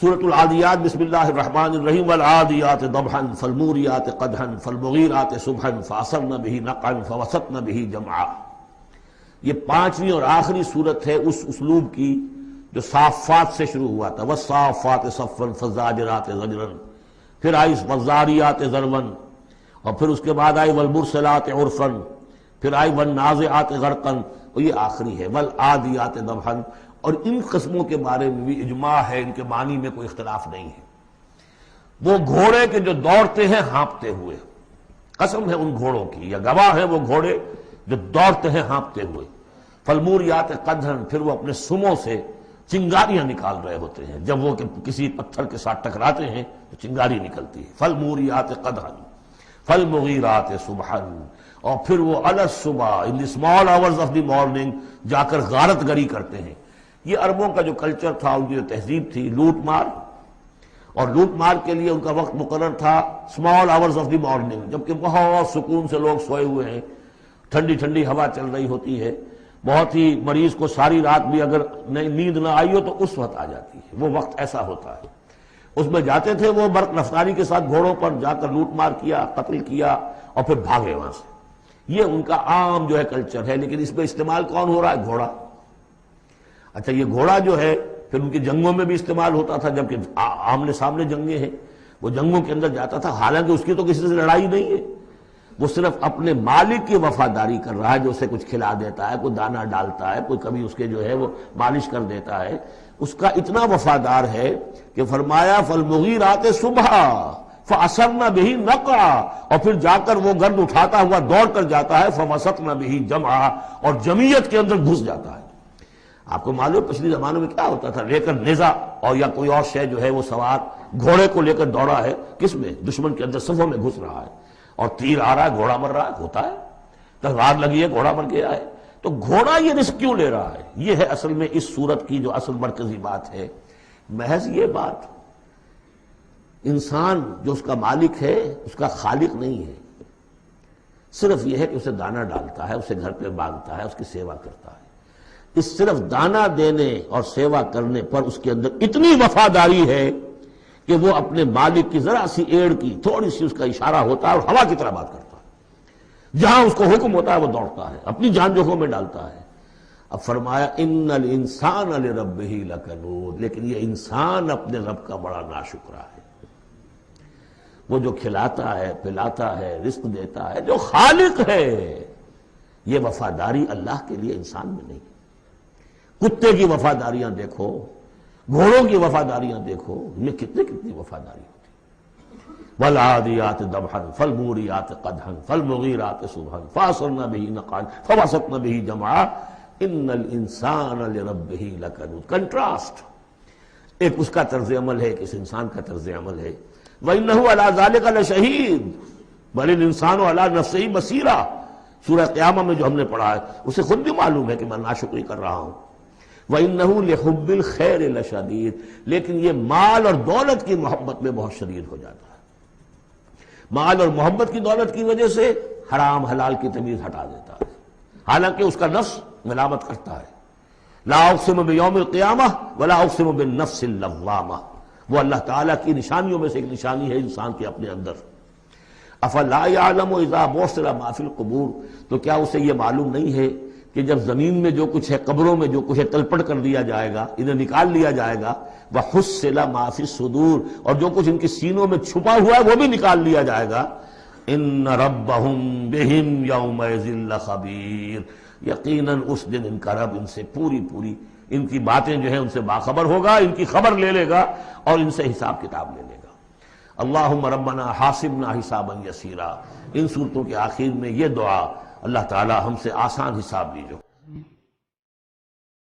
سورۃ العادیات بسم اللہ الرحمن الرحیم والعادیات ضبحا فالموریات قدحا فالمغیرات صبحا فاثرن به نقعا فوسطن به جمعا۔ یہ پانچویں اور آخری صورت ہے اس اسلوب کی جو صافات سے شروع ہوا تھا، والصافات صفا فالزاجرات زجرا، پھر آئی والذاریات ذروا، اور پھر اس کے بعد آئی والمرسلات عرفا، پھر آئی والنازعات غرقا، اور یہ آخری ہے والعادیات ضبحا۔ اور ان قسموں کے بارے میں بھی اجماع ہے، ان کے معنی میں کوئی اختلاف نہیں ہے۔ وہ گھوڑے کے جو دوڑتے ہیں ہانپتے ہوئے، قسم ہے ان گھوڑوں کی، یا گواہ ہیں وہ گھوڑے جو دوڑتے ہیں ہانپتے ہوئے۔ فالموریات قدحا، پھر وہ اپنے سموں سے چنگاریاں نکال رہے ہوتے ہیں، جب وہ کسی پتھر کے ساتھ ٹکراتے ہیں تو چنگاری نکلتی ہے۔ فالموریات قدحا فالمغیرات صبحا، اور پھر وہ الصبح in the small hours of the morning جا کر غارت گری کرتے ہیں۔ یہ عربوں کا جو کلچر تھا، ان کی جو تہذیب تھی، لوٹ مار، اور لوٹ مار کے لیے ان کا وقت مقرر تھا small hours of the morning, جبکہ بہت سکون سے لوگ سوئے ہوئے ہیں، ٹھنڈی ٹھنڈی ہوا چل رہی ہوتی ہے، بہت ہی مریض کو ساری رات بھی اگر نیند نہ آئی ہو تو اس وقت آ جاتی ہے، وہ وقت ایسا ہوتا ہے۔ اس میں جاتے تھے وہ برق رفتاری کے ساتھ گھوڑوں پر جا کر لوٹ مار کیا، قتل کیا، اور پھر بھاگے وہاں سے۔ یہ ان کا عام جو ہے کلچر ہے، لیکن اس میں استعمال کون ہو رہا ہے؟ گھوڑا۔ اچھا، یہ گھوڑا جو ہے پھر ان کی جنگوں میں بھی استعمال ہوتا تھا، جبکہ آمنے سامنے جنگیں ہیں، وہ جنگوں کے اندر جاتا تھا، حالانکہ اس کی تو کسی سے لڑائی نہیں ہے، وہ صرف اپنے مالک کی وفاداری کر رہا ہے، جو اسے کچھ کھلا دیتا ہے، کوئی دانہ ڈالتا ہے، کوئی کبھی اس کے جو ہے وہ مالش کر دیتا ہے، اس کا اتنا وفادار ہے کہ فرمایا فالمغیرات صبحا فاثرن به نقعا، اور پھر جا کر وہ گرد اٹھاتا ہوا دوڑ کر جاتا ہے، فوسطن به جمعا، اور جمعیت کے اندر گھس جاتا ہے۔ آپ کو معلوم پچھلی زمانوں میں کیا ہوتا تھا، لے کر نیزہ اور یا کوئی اور شے جو ہے وہ سوار گھوڑے کو لے کر دوڑا ہے، کس میں؟ دشمن کے اندر صفوں میں گھس رہا ہے، اور تیر آ رہا ہے، گھوڑا مر رہا ہے، ہوتا ہے، تلوار لگی ہے، گھوڑا مر گیا ہے، تو گھوڑا یہ رسک کیوں لے رہا ہے؟ یہ ہے اصل میں اس صورت کی جو اصل مرکزی بات ہے، محض یہ بات، انسان جو اس کا مالک ہے اس کا خالق نہیں ہے، صرف یہ ہے کہ اسے دانہ ڈالتا ہے، اسے گھر پہ باندھتا ہے، اس کی سیوا کرتا ہے۔ اس صرف دانہ دینے اور سیوا کرنے پر اس کے اندر اتنی وفاداری ہے کہ وہ اپنے مالک کی ذرا سی ایڑ کی تھوڑی سی اس کا اشارہ ہوتا ہے اور ہوا کی طرح بات کرتا ہے، جہاں اس کو حکم ہوتا ہے وہ دوڑتا ہے، اپنی جان جوکھوں میں ڈالتا ہے۔ اب فرمایا ان الانسان لربہ لکنود، لیکن یہ انسان اپنے رب کا بڑا ناشکرا ہے۔ وہ جو کھلاتا ہے، پلاتا ہے، رزق دیتا ہے، جو خالق ہے، یہ وفاداری اللہ کے لیے انسان میں نہیں۔ کتے کی وفاداریاں دیکھو، گھوڑوں کی وفاداریاں دیکھو، ان میں کتنی وفاداری ہوتی۔ والعادیات ضبحا فالموریات قدحا فالمغیرات صبحا فاثرن به نقعا فوسطن به جمعا ان الانسان لربہ لکنود۔ کنٹراسٹ، ایک اس کا طرز عمل ہے، ایک اس انسان کا طرز عمل ہے۔ وَإِنَّهُ عَلَىٰ ذَلِكَ لَشَهِيدٌ بَلِ الْإِنسَانُ عَلَىٰ نَفْسِهِ بَصِيرًا، سورہ قیامہ میں جو ہم نے پڑھا ہے اسے خود بھی معلوم ہے کہ میں ناشکری کر رہا ہوں۔ وَإِنَّهُ لِحُبِّ الْخَيْرِ لَشَدِيدٌ، لیکن یہ مال اور دولت کی محبت میں بہت شدید ہو جاتا ہے، مال اور محبت کی دولت کی وجہ سے حرام حلال کی تمیز ہٹا دیتا ہے، حالانکہ اس کا نفس ملامت کرتا ہے۔ لا اقسم بیوم القیامہ ولا اقسم بالنفس اللوامہ، وہ اللہ تعالیٰ کی نشانیوں میں سے ایک نشانی ہے انسان کے اپنے اندر۔ افلا یعلم اذا بعثر ما فی القبور، تو کیا اسے یہ معلوم نہیں ہے کہ جب زمین میں جو کچھ ہے، قبروں میں جو کچھ ہے، تلپٹ کر دیا جائے گا، انہیں نکال لیا جائے گا، وحصل ما فی الصدور، اور جو کچھ ان کے سینوں میں چھپا ہوا ہے وہ بھی نکال لیا جائے گا۔ ان ربہم بہم یومئذ لخبیر، یقیناً اس دن ان کا رب ان سے پوری ان کی باتیں جو ہیں ان سے باخبر ہوگا، ان کی خبر لے لے گا اور ان سے حساب کتاب لے لے گا۔ اللہم ربنا حاسبنا حسابا یسیرا، ان صورتوں کے آخر میں یہ دعا، اللہ تعالی ہم سے آسان حساب لیجو۔